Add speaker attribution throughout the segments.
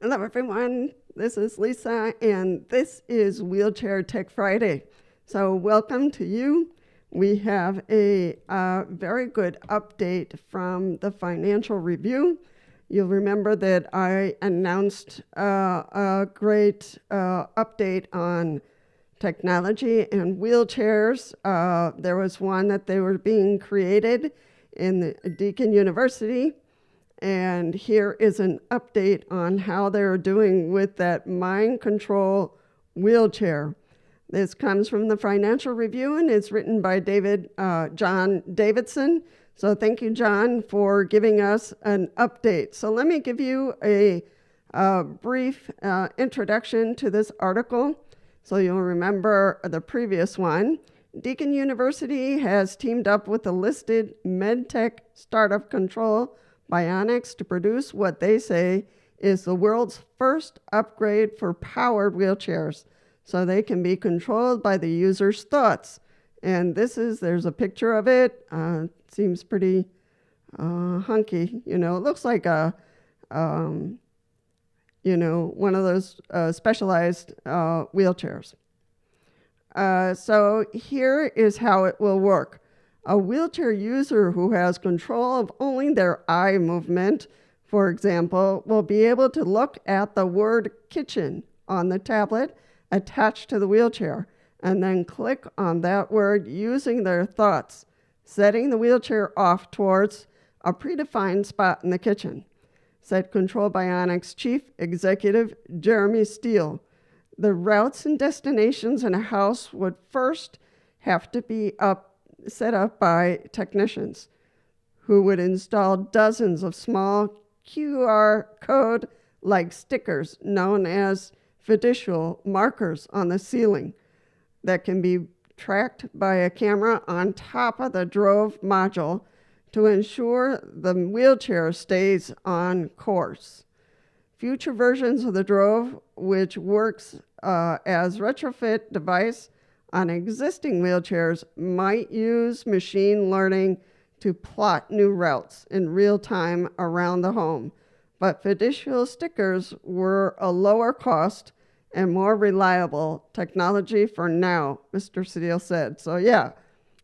Speaker 1: Hello, everyone. This is Lisa, and this is Wheelchair Tech Friday. So welcome to you. We have a very good update from the Financial Review. You'll remember that I announced a great update on technology and wheelchairs. There was one that they were being created in the Deakin University. And here is an update on how they're doing with that mind control wheelchair. This comes from the Financial Review and it's written by John Davidson. So thank you, John, for giving us an update. So let me give you a brief introduction to this article so you'll remember the previous one. Deakin University has teamed up with the listed MedTech startup Control Bionics to produce what they say is the world's first upgrade for powered wheelchairs, so they can be controlled by the user's thoughts. And there's a picture of it. Seems pretty hunky. It looks like one of those specialized wheelchairs. So here is how it will work. A wheelchair user who has control of only their eye movement, for example, will be able to look at the word kitchen on the tablet attached to the wheelchair and then click on that word using their thoughts, setting the wheelchair off towards a predefined spot in the kitchen, said Control Bionics Chief Executive Jeremy Steele. The routes and destinations in a house would first have to be set up by technicians who would install dozens of small QR code-like stickers known as fiducial markers on the ceiling that can be tracked by a camera on top of the Drove module to ensure the wheelchair stays on course. Future versions of the Drove, which works as retrofit device on existing wheelchairs, might use machine learning to plot new routes in real time around the home. But fiducial stickers were a lower cost and more reliable technology for now, Mr. Steele said. So yeah,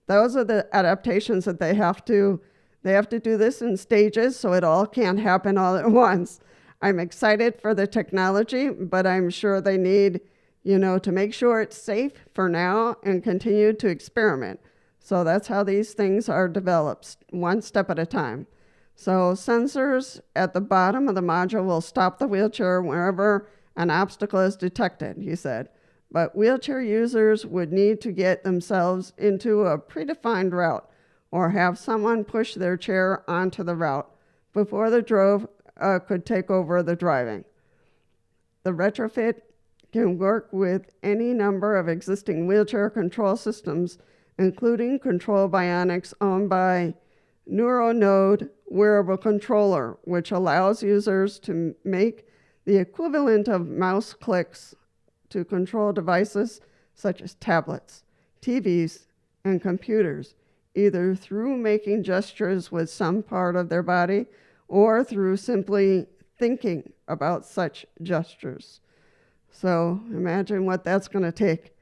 Speaker 1: those are the adaptations that they have to do this in stages, so it all can't happen all at once. I'm excited for the technology, but I'm sure they need to make sure it's safe for now and continue to experiment. So that's how these things are developed, one step at a time. So sensors at the bottom of the module will stop the wheelchair wherever an obstacle is detected, he said. But wheelchair users would need to get themselves into a predefined route or have someone push their chair onto the route before the Drove could take over the driving. The retrofit can work with any number of existing wheelchair control systems, including Control Bionics owned by NeuroNode wearable controller, which allows users to make the equivalent of mouse clicks to control devices such as tablets, TVs, and computers, either through making gestures with some part of their body or through simply thinking about such gestures. So imagine what that's going to take.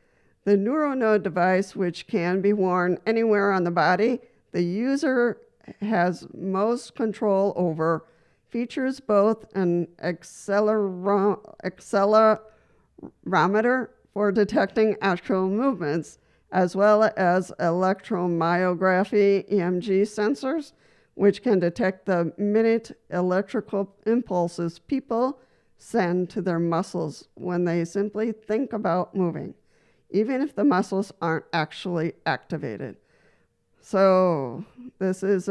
Speaker 1: The NeuroNode device, which can be worn anywhere on the body, the user has most control over, features both an accelerometer for detecting actual movements, as well as electromyography EMG sensors, which can detect the minute electrical impulses people send to their muscles when they simply think about moving, even if the muscles aren't actually activated. So this is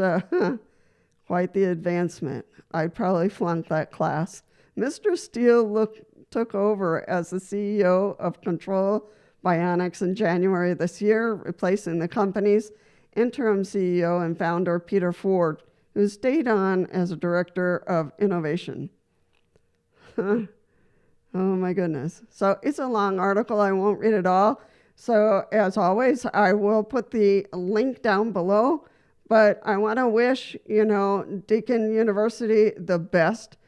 Speaker 1: quite the advancement. I'd probably flunk that class. Mr. Steele took over as the CEO of Control Bionics in January this year, replacing the company's interim CEO and founder, Peter Ford, who stayed on as a director of innovation. Oh my goodness. So it's a long article. I won't read it all. So as always, I will put the link down below, but I want to wish, Deakin University the best.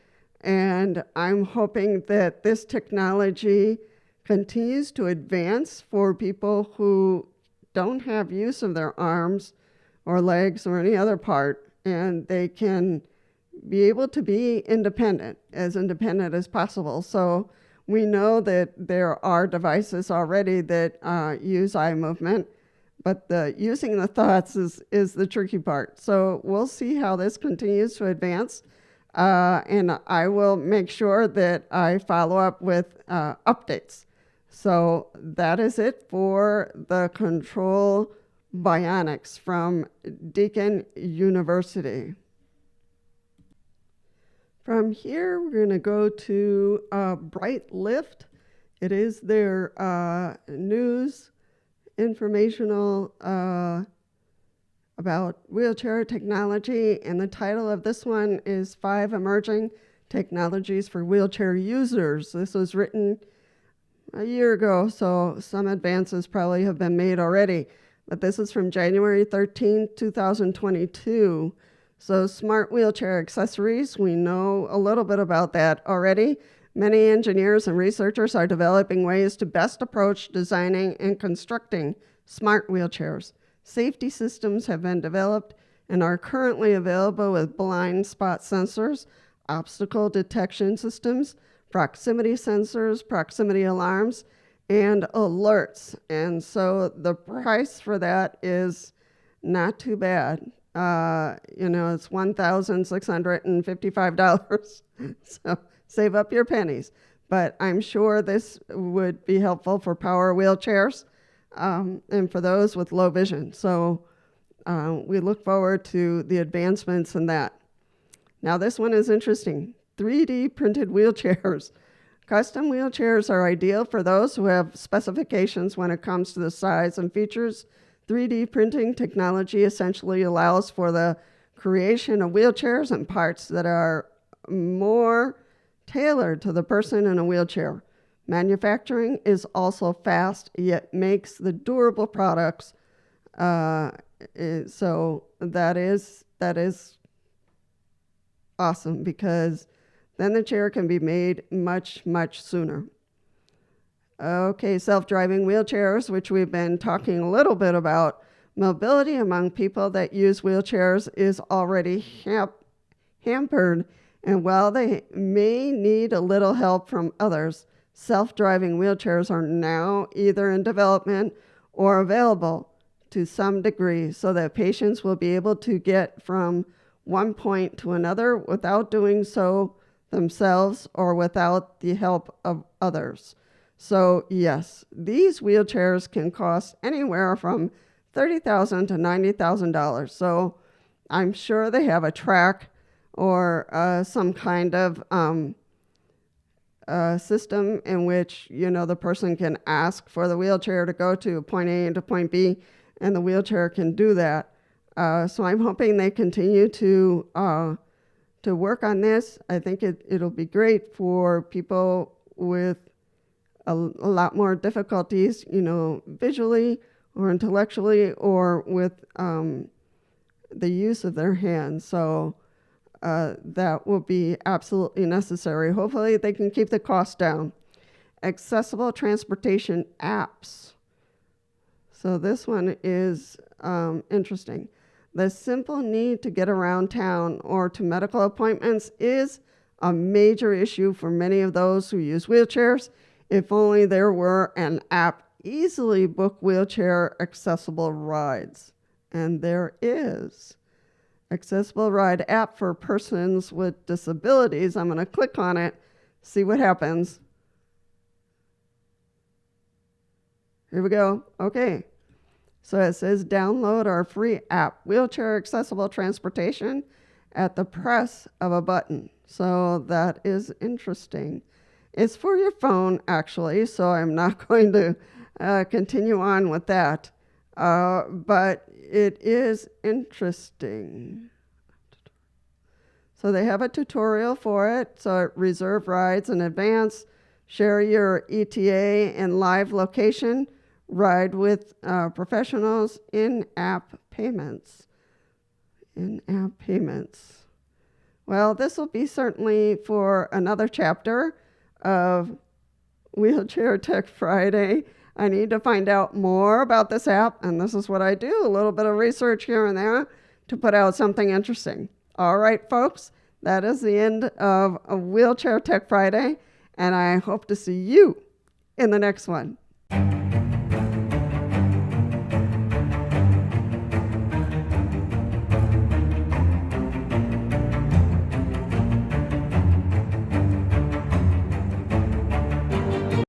Speaker 1: And I'm hoping that this technology continues to advance for people who don't have use of their arms or legs or any other part, and they can be able to be independent as possible. So we know that there are devices already that use eye movement, but using the thoughts is the tricky part. So we'll see how this continues to advance, and I will make sure that I follow up with updates. So that is it for the Control Bionics from Deakin University. From here, we're going to go to Bright Lift. It is their news informational about wheelchair technology, and the title of this one is 5 Emerging Technologies for Wheelchair Users. This was written a year ago, so some advances probably have been made already. But this is from January 13, 2022. So smart wheelchair accessories, we know a little bit about that already. Many engineers and researchers are developing ways to best approach designing and constructing smart wheelchairs. Safety systems have been developed and are currently available with blind spot sensors, obstacle detection systems, proximity sensors, proximity alarms, and alerts. And so the price for that is not too bad. It's $1,655. So save up your pennies. But I'm sure this would be helpful for power wheelchairs and for those with low vision. So we look forward to the advancements in that. Now this one is interesting. 3D printed wheelchairs. Custom wheelchairs are ideal for those who have specifications when it comes to the size and features. 3D printing technology essentially allows for the creation of wheelchairs and parts that are more tailored to the person in a wheelchair. Manufacturing is also fast, yet makes the durable products. So that is awesome, because then the chair can be made much, much sooner. Okay, self-driving wheelchairs, which we've been talking a little bit about. Mobility among people that use wheelchairs is already hampered, and while they may need a little help from others, self-driving wheelchairs are now either in development or available to some degree so that patients will be able to get from one point to another without doing so themselves or without the help of others. So yes, these wheelchairs can cost anywhere from $30,000 to $90,000. So I'm sure they have a track or some kind of system in which the person can ask for the wheelchair to go to point A to point B, and the wheelchair can do that. So I'm hoping they continue to work on this. I think it'll be great for people with a lot more difficulties, visually or intellectually or with the use of their hands. So that will be absolutely necessary. Hopefully they can keep the cost down. Accessible transportation apps. So this one is interesting. The simple need to get around town or to medical appointments is a major issue for many of those who use wheelchairs. If only there were an app easily book wheelchair accessible rides. And there is. Accessible ride app for persons with disabilities. I'm going to click on it, see what happens. Here we go. Okay. So it says download our free app, Wheelchair Accessible Transportation, at the press of a button. So that is interesting. It's for your phone, actually, so I'm not going to continue on with that. But it is interesting. So they have a tutorial for it. So reserve rides in advance, share your ETA and live location, ride with professionals, in-app payments. In-app payments. Well, this will be certainly for another chapter of Wheelchair Tech Friday. I need to find out more about this app, and this is what I do, a little bit of research here and there to put out something interesting. All right, folks, that is the end of a Wheelchair Tech Friday, and I hope to see you in the next one.